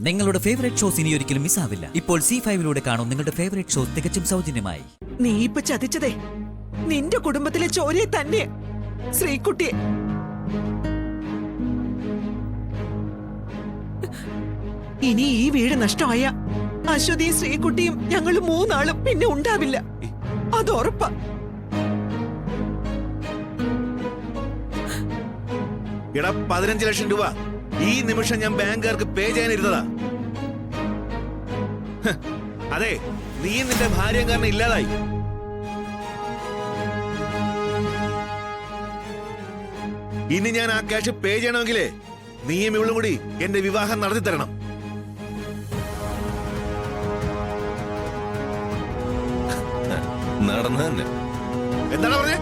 നിങ്ങളുടെ favourite shows ഇനി ഒരിക്കലും മിസ്സാവില്ല. ഇപ്പോൾ C5 കാണും നിങ്ങളുടെ ഫേവറേറ്റ് ഷോസ് തികച്ചും സൗജന്യമായി. നീ ഇപ്പൊ ചതിച്ചതേ നിന്റെ കുടുംബത്തിലെ ചോരയെ തന്നെ, ശ്രീകുട്ടിയെ. ഇനി ഈ വീട് നഷ്ടമായ അശ്വതിയും ശ്രീകുട്ടിയും ഞങ്ങൾ മൂന്നാളും പിന്നെ ഉണ്ടാവില്ല. അത് ഉറപ്പാ. എടാ 15 ലക്ഷം രൂപ ഈ നിമിഷം ഞാൻ ബാങ്കുകാർക്ക് പേ ചെയ്യാനിരുന്നതാ. അതെ, നീ നിന്റെ ഭാര്യ കാരണം ഇല്ലാതായി. ഇനി ഞാൻ ആ ക്യാഷ് പേ ചെയ്യണമെങ്കിലേ നീയും ഇവളും കൂടി എന്റെ വിവാഹം നടത്തി തരണം. നടന്നു തന്നെ. എന്താണ് പറഞ്ഞേ?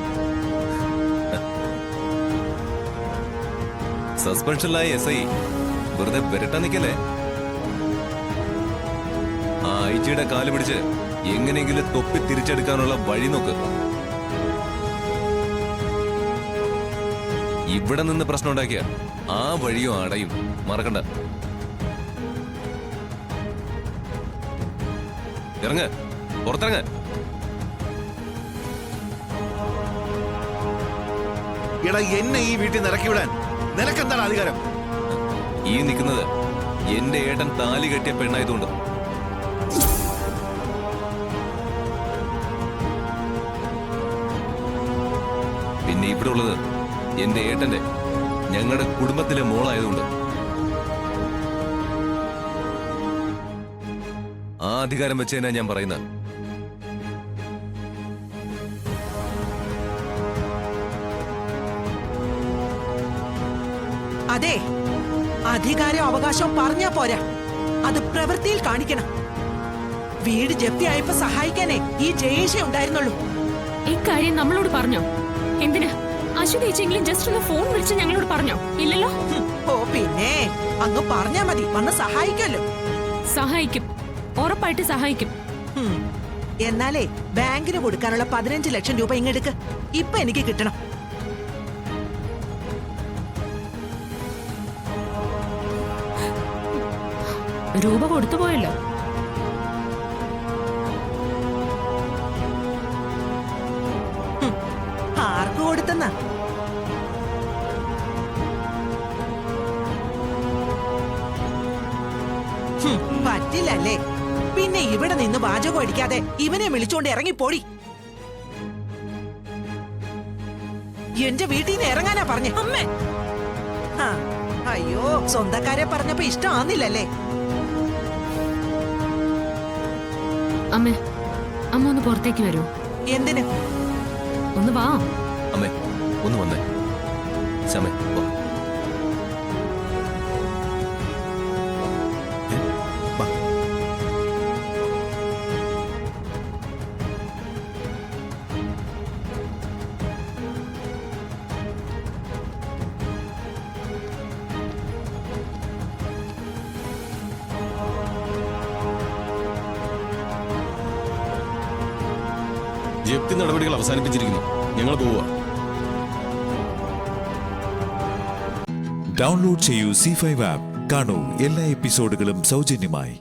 സസ്പെൻഷനിലായ SI വെറുതെ വിരട്ടാൻ നിൽക്കല്ലേ. ആ ഐജിയുടെ കാല് പിടിച്ച് എങ്ങനെയെങ്കിലും തൊപ്പി തിരിച്ചെടുക്കാനുള്ള വഴി നോക്ക്. ഇവിടെ നിന്ന് പ്രശ്നം ഉണ്ടാക്കിയ ആ വഴിയും അടയും, മറക്കണ്ട. ഇറങ്ങ്, പുറത്തിറങ്ങ. എടാ, എന്നെ ഈ വീട്ടിൽ നിന്ന് ഇറക്കി വിടാൻ നിനക്കെന്താണ് അധികാരം? ഈ നിൽക്കുന്നത് എന്റെ ഏട്ടൻ താലി കെട്ടിയ പെണ്ണായതുകൊണ്ട്. പിന്നെ ഇവിടെ ഉള്ളത് എന്റെ ഏട്ടന്റെ, ഞങ്ങളുടെ കുടുംബത്തിലെ മോളായതുകൊണ്ട്. ആ അധികാരം വെച്ചതിനാ ഞാൻ പറയുന്നത്. അതെ, അധികാരം അവകാശവും പറഞ്ഞാ പോരാ, അത് പ്രവൃത്തിയിൽ കാണിക്കണം. വീട് ജപ്തിയായപ്പോ സഹായിക്കാനേ ഈ ജയേഷ ഉണ്ടായിരുന്നുള്ളൂ. ഇക്കാര്യം നമ്മളോട് പറഞ്ഞോ? എന്തിനാ? അശ്വതി ചേച്ചെങ്കിലും ജസ്റ്റ് ഒന്ന് ഫോൺ വിളിച്ച് ഞങ്ങളോട് പറഞ്ഞോ? ഇല്ലല്ലോ. ഓ പിന്നെ അങ്ങ് പറഞ്ഞാ മതി, വന്ന് സഹായിക്കല്ലോ. സഹായിക്കും, ഉറപ്പായിട്ട് സഹായിക്കും. എന്നാലേ ബാങ്കിന് കൊടുക്കാനുള്ള 15 ലക്ഷം രൂപ ഇങ്ങെടുക്ക്. ഇപ്പൊ എനിക്ക് കിട്ടണം. രൂപ കൊടുത്തു പോയല്ലോ. ആർക്ക് കൊടുത്തെന്നാ? പറ്റില്ലല്ലേ? പിന്നെ ഇവിടെ നിന്ന് വാചകം അടിക്കാതെ ഇവനെ വിളിച്ചോണ്ട് ഇറങ്ങിപ്പോടി. എന്റെ വീട്ടിൽ നിന്ന് ഇറങ്ങാനാ പറഞ്ഞേ. അമ്മേ, അയ്യോ, സ്വന്തക്കാരെ പറഞ്ഞപ്പോ ഇഷ്ടമാന്നില്ലല്ലേ? അമ്മേ, അമ്മ ഒന്ന് പുറത്തേക്ക് വരൂ. എന്തിന്? ഒന്ന് വാ. അമ്മേ, ഒന്ന് വന്നേ. ശമേ, വാ. ജപ്തി നടപടികൾ അവസാനിപ്പിച്ചിരിക്കുന്നു. ഞങ്ങൾ പോവുക. ഡൗൺലോഡ് ചെയ്യൂ C5 ആപ്പ്. കാണൂ എല്ലാ എപ്പിസോഡുകളും സൗജന്യമായി.